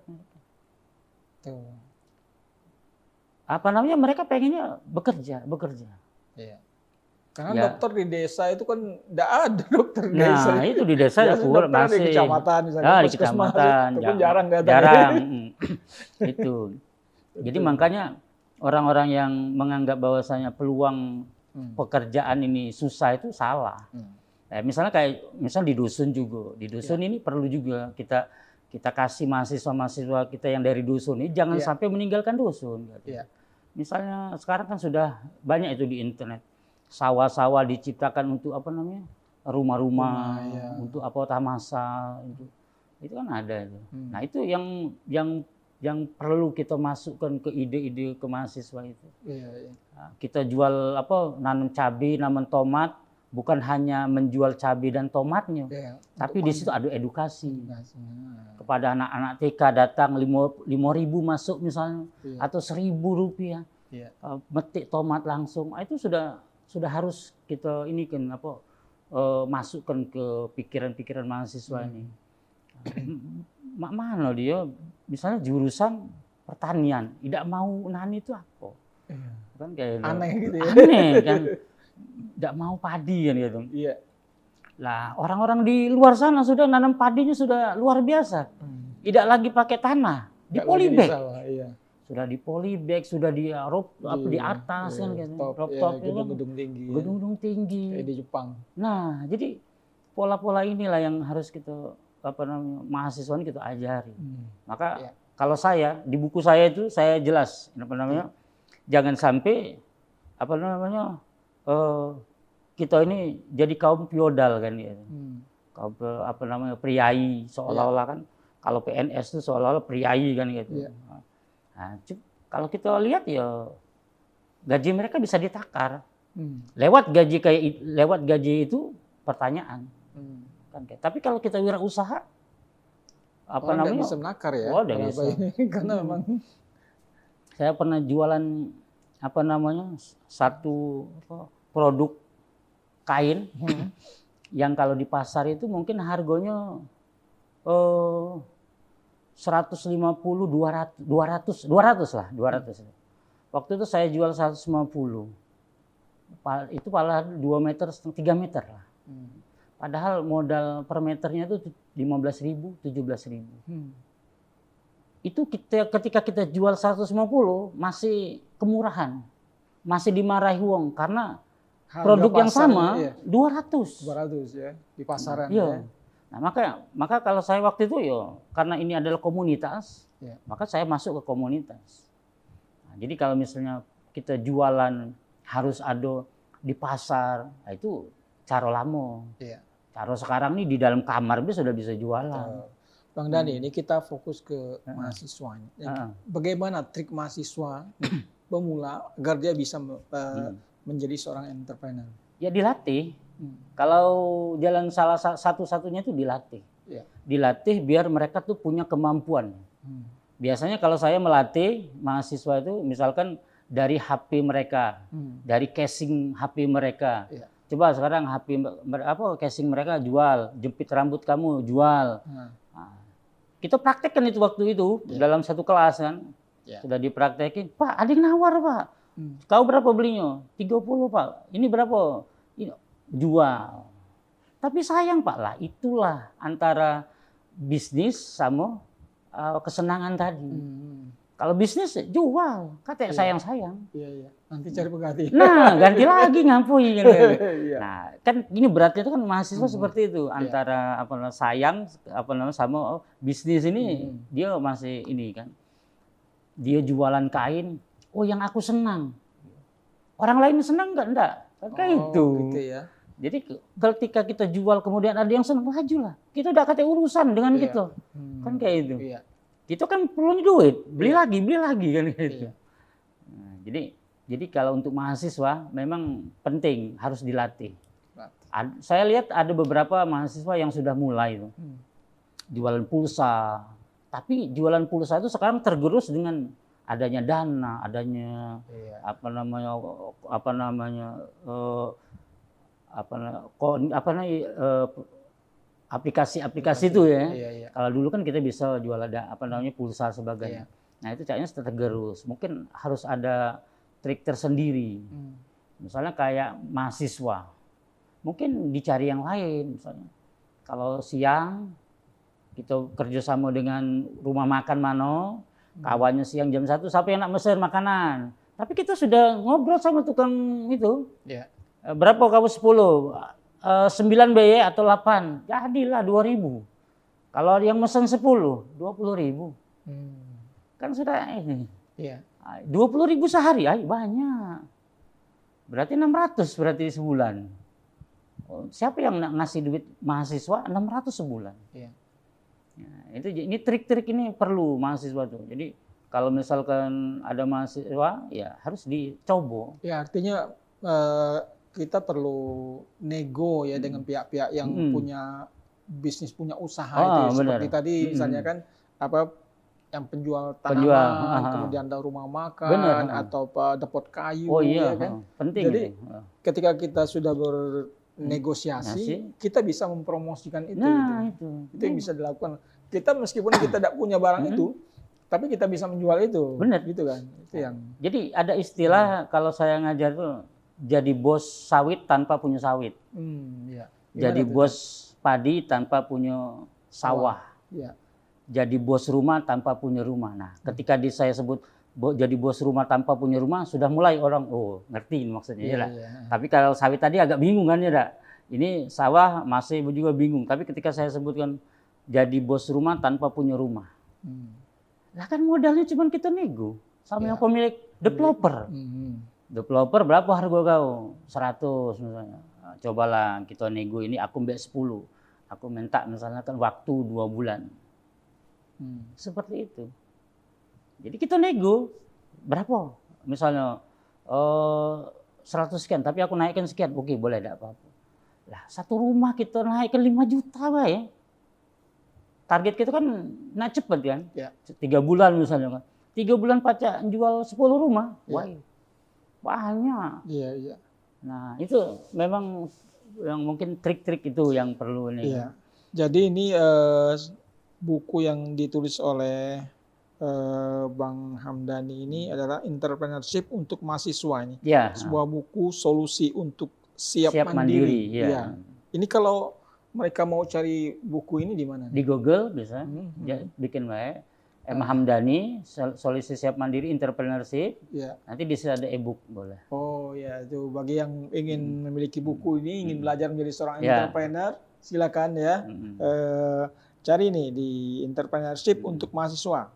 Speaker 2: Mereka pengennya bekerja.
Speaker 1: Iya. Karena
Speaker 2: Ya.
Speaker 1: dokter di desa itu kan enggak ada dokter di
Speaker 2: Nah,
Speaker 1: desa.
Speaker 2: itu di desa ya
Speaker 1: Biasanya
Speaker 2: kur
Speaker 1: dokter ada
Speaker 2: masih.
Speaker 1: di kecamatan misalnya,
Speaker 2: Ya, di
Speaker 1: puskesmas,
Speaker 2: kecamatan.
Speaker 1: itu pun jarang datang.
Speaker 2: Jarang. Itu. Jadi
Speaker 1: Betul.
Speaker 2: makanya orang-orang yang menganggap bahwasanya peluang pekerjaan ini susah itu salah. Misalnya di dusun juga. Di dusun ini perlu juga kita kasih mahasiswa-mahasiswa kita yang dari dusun ini jangan sampai meninggalkan dusun.
Speaker 1: Iya.
Speaker 2: Misalnya sekarang kan sudah banyak itu di internet. Sawah-sawah diciptakan untuk rumah-rumah, untuk taman masal itu kan ada itu. Nah, itu yang perlu kita masukkan ke ide-ide ke mahasiswa itu.
Speaker 1: Iya.
Speaker 2: Nah, kita jual nanam cabai, nanam tomat, bukan hanya menjual cabai dan tomatnya, tapi di situ ada edukasi. Kepada anak-anak TK datang 5.000 masuk misalnya, atau Rp1.000 metik tomat langsung, itu sudah harus kita masukkan ke pikiran-pikiran mahasiswa ini. Mana dia misalnya jurusan pertanian, tidak mau nani itu apa? Kan kayak
Speaker 1: aneh gitu ya.
Speaker 2: Aneh kan, tidak mau padi kan gitu.
Speaker 1: Iya.
Speaker 2: Lah orang-orang di luar sana sudah nanam padinya sudah luar biasa. Tidak lagi pakai tanah, di polybag. Sudah di polybag, sudah di atas kan gitu. Rooftop
Speaker 1: gedung-gedung tinggi.
Speaker 2: Gedung-gedung tinggi.
Speaker 1: Kayak di Jepang.
Speaker 2: Nah, jadi pola-pola inilah yang harus kita mahasiswa ini kita ajari. Maka kalau saya di buku saya itu saya jelas jangan sampai kita ini jadi kaum feodal kan gitu. Kaum priai seolah-olah kan kalau PNS itu seolah-olah priai kan gitu. Nah, kalau kita lihat ya gaji mereka bisa ditakar. Lewat gaji itu pertanyaan. Kan, tapi kalau kita wirausaha
Speaker 1: bisa menakar ya.
Speaker 2: Udah bisa.
Speaker 1: Karena memang
Speaker 2: saya pernah jualan satu produk kain yang kalau di pasar itu mungkin harganya 150, 200 lah. Waktu itu saya jual 150. Itu malah 2 meter, 3 meter lah. Padahal modal per meternya itu 15.000, 17.000. Itu ketika kita jual 150 masih kemurahan. Masih dimarahi wong karena produk yang sama 200
Speaker 1: ya di pasaran
Speaker 2: ya. Nah, maka kalau saya waktu itu karena ini adalah komunitas, maka saya masuk ke komunitas. Nah, jadi kalau misalnya kita jualan harus ada di pasar, nah itu cara lama. Cara sekarang nih di dalam kamar sudah bisa jualan.
Speaker 1: Bang Dhani, ini kita fokus ke mahasiswanya. Bagaimana trik mahasiswa pemula agar dia bisa menjadi seorang entrepreneur?
Speaker 2: Ya dilatih. Kalau jalan salah satu-satunya itu dilatih. Dilatih biar mereka tuh punya kemampuan. Biasanya kalau saya melatih mahasiswa itu misalkan dari HP mereka, dari casing HP mereka. Coba sekarang casing mereka jual, jepit rambut kamu jual. Nah, kita praktekkan itu waktu itu dalam satu kelas kan. Sudah dipraktekin, Pak, ada yang nawar, Pak. Kau berapa belinya? 30, Pak. Ini berapa? Ini jual. Tapi sayang, Pak, lah itulah antara bisnis sama kesenangan tadi. Kalau bisnis jual, kata sayang-sayang.
Speaker 1: Iya. Nanti cari pengganti.
Speaker 2: Nah, ganti lagi ngampui kan. Nah, kan ini beratnya itu kan mahasiswa seperti itu antara sayang sama bisnis ini dia masih ini kan. Dia jualan kain, yang aku senang. Orang lain senang enggak? Kayak itu.
Speaker 1: Gitu ya.
Speaker 2: Jadi ketika kita jual kemudian ada yang senang, majulah. Kita udah kata urusan dengan kita. Kan kayak itu. Kita kan perlu duit, beli lagi kan gitu. Nah, jadi kalau untuk mahasiswa memang penting harus dilatih. Saya lihat ada beberapa mahasiswa yang sudah mulai jualan pulsa. Tapi jualan pulsa itu sekarang tergerus dengan adanya dana, adanya aplikasi-aplikasi itu ya. Kalau dulu kan kita bisa jual pulsa sebagainya. Nah, itu kayaknya tergerus. Mungkin harus ada trik tersendiri. Misalnya kayak mahasiswa, mungkin dicari yang lain. Misalnya kalau siang kita kerjasama dengan rumah makan mano, kawannya siang jam 1, siapa yang nak mesen makanan. Tapi kita sudah ngobrol sama tukang itu.
Speaker 1: Ya.
Speaker 2: Berapa kamu 10? 9 BY atau 8? Jadilah 2.000. Kalau yang mesen 10, 20.000. Kan sudah ini.
Speaker 1: Iya.
Speaker 2: 20.000 sehari, ay, banyak. Berarti 600 berarti sebulan. Siapa yang ngasih duit mahasiswa 600 sebulan?
Speaker 1: Iya.
Speaker 2: Nah, ini trik-trik ini perlu mahasiswa tuh. Jadi kalau misalkan ada mahasiswa, ya harus dicoba.
Speaker 1: Ya artinya kita perlu nego ya dengan pihak-pihak yang punya bisnis, punya usaha itu ya. Seperti tadi misalnya kan apa yang penjual tanaman, kemudian ada rumah makan atau depot kayu, ya kan.
Speaker 2: Penting.
Speaker 1: Jadi ketika kita sudah bernegosiasi, kita bisa mempromosikan itu.
Speaker 2: Nah,
Speaker 1: itu yang bisa dilakukan. Kita meskipun kita tidak punya barang itu, tapi kita bisa menjual itu.
Speaker 2: Benar.
Speaker 1: Gitu kan. Itu yang.
Speaker 2: Jadi ada istilah kalau saya ngajar tuh, jadi bos sawit tanpa punya sawit.
Speaker 1: Ya.
Speaker 2: Jadi bos padi tanpa punya sawah.
Speaker 1: Ya.
Speaker 2: Jadi bos rumah tanpa punya rumah. Nah, ketika saya sebut jadi bos rumah tanpa punya rumah, sudah mulai orang ngerti maksudnya ya. Tapi kalau sawit tadi agak bingung kan ya, ini sawah masih juga bingung. Tapi ketika saya sebutkan jadi bos rumah tanpa punya rumah, lah kan modalnya cuma kita nego sama yang pemilik developer. Developer berapa harga kau? 100 misalnya. Nah, cobalah kita nego ini aku mbak 10. Aku minta misalnya kan waktu 2 bulan. Seperti itu. Jadi kita nego berapa? Misalnya 100 sekian, tapi aku naikkan sekian. Oke, boleh, tidak apa-apa. Lah, satu rumah kita naikkan 5 juta, Pak ya. Target kita kan nak cepat kan? Ya. 3 bulan misalnya kan. 3 bulan pacak jual 10 rumah. Ya. Wah, banyak.
Speaker 1: Iya.
Speaker 2: Nah, itu memang yang mungkin trik-trik itu yang perlu nih.
Speaker 1: Iya. Jadi ini buku yang ditulis oleh Bang Hamdani ini adalah Entrepreneurship untuk Mahasiswa ini.
Speaker 2: Ya.
Speaker 1: Sebuah buku solusi untuk siap mandiri.
Speaker 2: Ya.
Speaker 1: Ini kalau mereka mau cari buku ini di mana?
Speaker 2: Di Google bisa. Bikin baik. Hamdani, solusi siap mandiri entrepreneurship. Ya. Nanti di situ ada e-book boleh.
Speaker 1: Oh ya, itu bagi yang ingin memiliki buku ini, ingin belajar menjadi seorang entrepreneur, silakan ya. Cari nih di Entrepreneurship untuk Mahasiswa.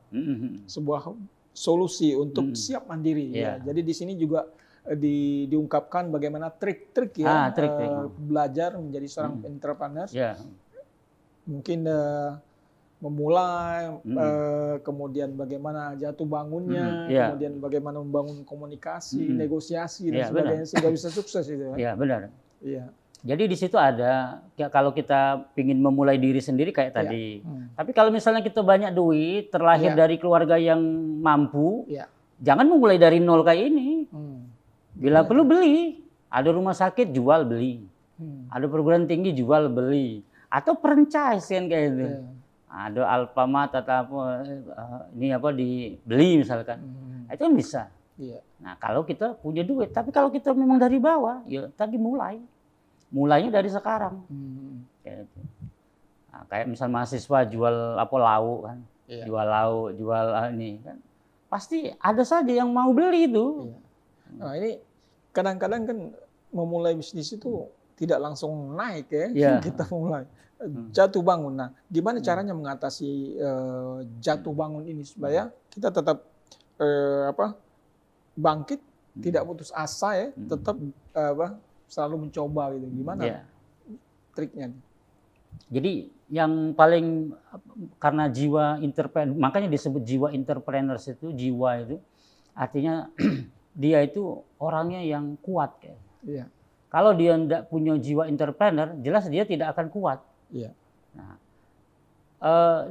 Speaker 1: Sebuah solusi untuk siap mandiri ya. Jadi di sini juga diungkapkan bagaimana trik-trik ya belajar menjadi seorang entrepreneur. Mungkin memulai, kemudian bagaimana jatuh bangunnya, kemudian bagaimana membangun komunikasi, negosiasi dan sebagainya sehingga bisa sukses itu.
Speaker 2: Iya, benar.
Speaker 1: Iya.
Speaker 2: Jadi di situ ada kalau kita ingin memulai diri sendiri kayak tadi. Tapi kalau misalnya kita banyak duit, terlahir dari keluarga yang mampu, jangan memulai dari nol kayak ini. Bila perlu beli, ada rumah sakit jual beli, ada perguruan tinggi jual beli, atau franchise kan kayak itu. Ada Alfamart atau apa ini apa dibeli misalkan, itu kan bisa. Nah kalau kita punya duit, tapi kalau kita memang dari bawah, ya tadi mulainya dari sekarang. Kayak itu. Nah, kayak misal mahasiswa jual apa lauk kan, jual lauk, jual ini kan, pasti ada saja yang mau beli itu.
Speaker 1: Nah ini kadang-kadang kan memulai bisnis itu tidak langsung naik ya. Kita mulai jatuh bangun. Nah, gimana caranya mengatasi jatuh bangun ini supaya kita tetap bangkit, tidak putus asa ya, tetap selalu mencoba gitu. Gimana triknya?
Speaker 2: Jadi yang paling karena jiwa entrepreneur, makanya disebut jiwa entrepreneur itu, jiwa itu artinya dia itu orangnya yang kuat kayak. Kalau dia tidak punya jiwa entrepreneur, jelas dia tidak akan kuat. Nah,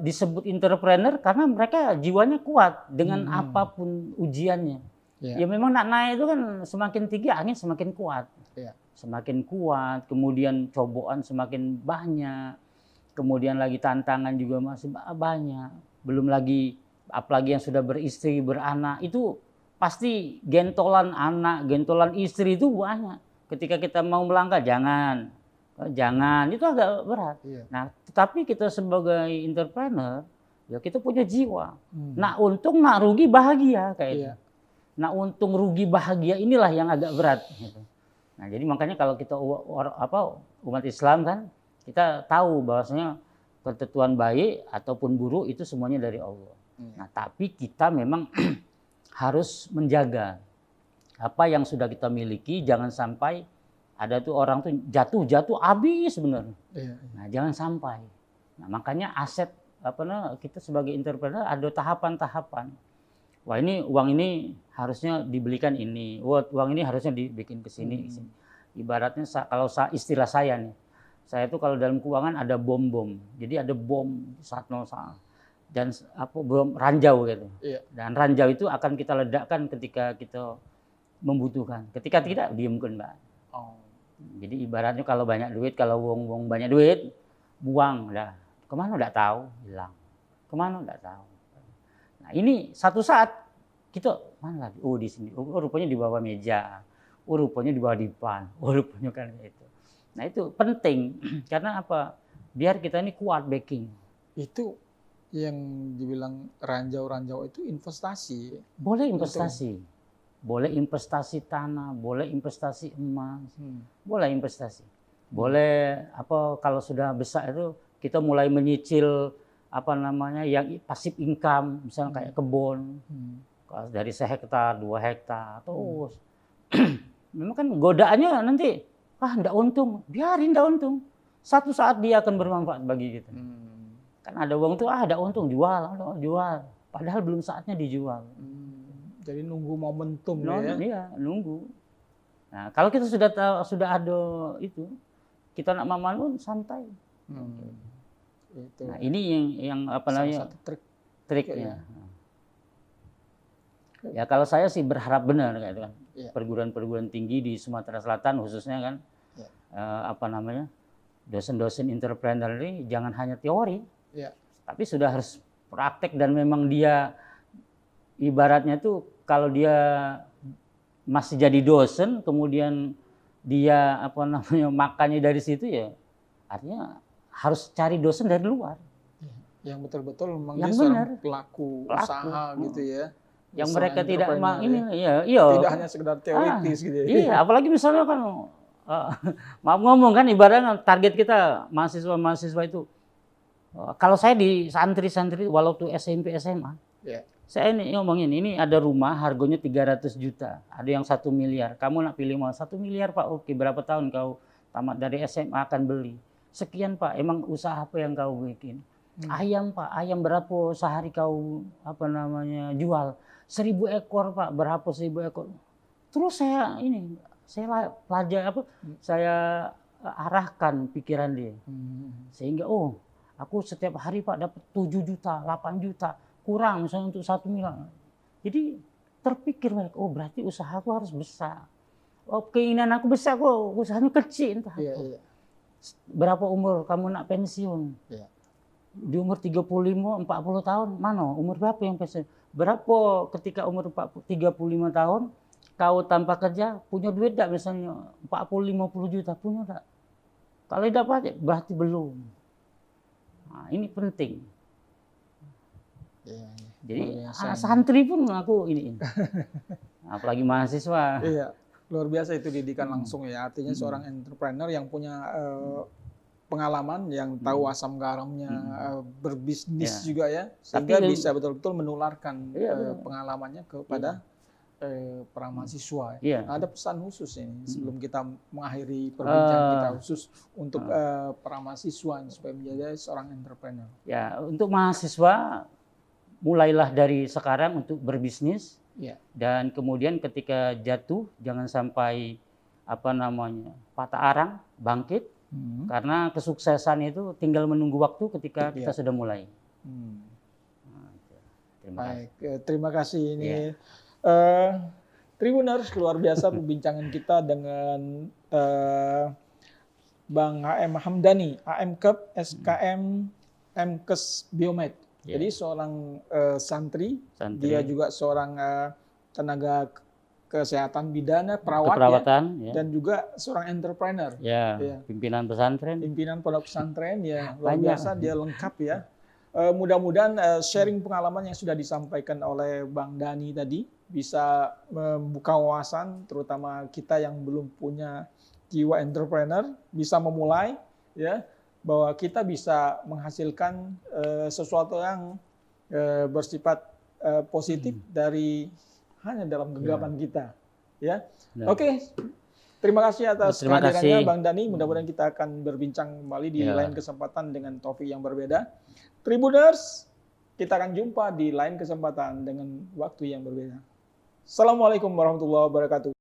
Speaker 2: disebut entrepreneur karena mereka jiwanya kuat dengan apapun ujiannya. Ya memang nak naik itu kan semakin tinggi angin semakin kuat. Semakin kuat, kemudian cobaan semakin banyak, kemudian lagi tantangan juga masih banyak. Belum lagi apalagi yang sudah beristri, beranak, itu pasti gentolan anak, gentolan istri itu banyak. Ketika kita mau melangkah, jangan, itu agak berat. Nah, tetapi kita sebagai entrepreneur, ya kita punya jiwa. Nak untung, nak rugi bahagia kayak itu. Nak untung, rugi bahagia inilah yang agak berat. Gitu. Nah, jadi makanya kalau kita umat Islam kan, kita tahu bahwasanya ketentuan baik ataupun buruk itu semuanya dari Allah. Nah, tapi kita memang harus menjaga apa yang sudah kita miliki, jangan sampai ada tuh orang tuh jatuh habis sebenarnya. Nah, jangan sampai. Nah, makanya aset kita sebagai entrepreneur ada tahapan-tahapan. Wah, ini uang ini harusnya dibelikan ini, uang ini harusnya dibikin ke sini. Ibaratnya kalau istilah saya nih, saya tuh kalau dalam keuangan ada bom. Jadi ada bom 101 dan bom ranjau gitu. Dan ranjau itu akan kita ledakkan ketika kita membutuhkan. Ketika tidak, diamkan, Mbak. Jadi ibaratnya kalau banyak duit, kalau wong banyak duit, buang dah. Kemana udah tahu, hilang. Kemana udah tahu. Nah, ini satu saat kita mana lagi? Oh, di sini. Oh, rupanya di bawah meja. Oh, rupanya di bawah dipan. Oh, rupanya kan itu. Nah, itu penting karena apa? Biar kita ini kuat backing.
Speaker 1: Itu yang dibilang ranjau-ranjau itu investasi.
Speaker 2: Boleh investasi. Boleh investasi tanah, boleh investasi emas. Boleh investasi. Boleh kalau sudah besar itu kita mulai menyicil yang passive income, misalnya kayak kebun. Dari 1 hektar, 2 hektar, terus. Memang kan godaannya nanti enggak untung, biarin enggak untung. Satu saat dia akan bermanfaat bagi kita. Kan ada uang tuh ada untung, jual. Padahal belum saatnya dijual.
Speaker 1: Jadi nunggu momentum ya.
Speaker 2: Iya, nunggu. Nah, kalau kita sudah ada itu, kita nak mamalun santai. Itu. Nah, ini yang
Speaker 1: salah satu
Speaker 2: triknya. Ya kalau saya sih berharap benar kayak itu kan. Perguruan-perguruan tinggi di Sumatera Selatan khususnya kan dosen-dosen entrepreneur ini jangan hanya teori. Tapi sudah harus praktek dan memang dia ibaratnya tuh kalau dia masih jadi dosen kemudian dia makannya dari situ ya artinya harus cari dosen dari luar.
Speaker 1: Yang betul-betul memang dia seorang pelaku usaha gitu ya.
Speaker 2: Yang mereka tidak
Speaker 1: tidak hanya sekedar teoritis gitu ya.
Speaker 2: Iya, apalagi misalnya kan maaf ngomong kan ibaratnya target kita mahasiswa itu kalau saya di santri-santri walau tuh SMP SMA. Saya ini ngomongin ini ada rumah harganya 300 juta, ada yang 1 miliar. Kamu nak pilih mau 1 miliar Pak? Oke, berapa tahun kau tamat dari SMA akan beli? Sekian Pak, emang usaha apa yang kau bikin? Ayam Pak, ayam berapa sehari kau jual? 1000 ekor Pak, berapa 1000 ekor? Terus saya pelajari saya arahkan pikiran dia. Sehingga aku setiap hari Pak dapat 7 juta, 8 juta, kurang misalnya untuk 1 miliar. Jadi terpikir berarti usahaku harus besar. Keinginan aku besar kok usahanya kecil entah apa. Berapa umur kamu nak pensiun? Di umur 35, 40 tahun, mana? Umur berapa yang pensiun? Berapa ketika umur 35 tahun, kau tanpa kerja, punya duit enggak misalnya 40-50 juta, punya enggak? Kalau tidak berarti belum. Nah, ini penting. Jadi santri pun aku ini. Apalagi mahasiswa.
Speaker 1: Iya, luar biasa itu didikan langsung ya. Artinya seorang entrepreneur yang punya pengalaman, yang tahu asam garamnya berbisnis juga ya, sehingga bisa betul-betul menularkan pengalamannya kepada para mahasiswa. Ada pesan khusus ini sebelum kita mengakhiri perbincangan kita khusus untuk para mahasiswa supaya menjadi seorang entrepreneur.
Speaker 2: Ya, untuk mahasiswa mulailah dari sekarang untuk berbisnis dan kemudian ketika jatuh jangan sampai patah arang, bangkit. Karena kesuksesan itu tinggal menunggu waktu ketika kita sudah mulai.
Speaker 1: Terima kasih ini Tribuners, luar biasa perbincangan kita dengan Bang HM Hamdani, AMKEP SKM MKes Biomed. Jadi seorang santri, dia juga seorang tenaga kesehatan bidana, perawat
Speaker 2: perawatan,
Speaker 1: ya, dan juga seorang entrepreneur.
Speaker 2: Ya, pimpinan pesantren.
Speaker 1: Pimpinan pondok pesantren ya, luar biasa dia lengkap ya. Mudah-mudahan sharing pengalaman yang sudah disampaikan oleh Bang Dhani tadi bisa membuka wawasan, terutama kita yang belum punya jiwa entrepreneur, bisa memulai ya, bahwa kita bisa menghasilkan sesuatu yang bersifat positif dari hanya dalam genggaman kita ya. Oke. Terima kasih atas kehadirannya Bang Dhani. Mudah-mudahan kita akan berbincang kembali di lain kesempatan dengan topik yang berbeda. Tribuners, kita akan jumpa di lain kesempatan dengan waktu yang berbeda. Assalamualaikum warahmatullahi wabarakatuh.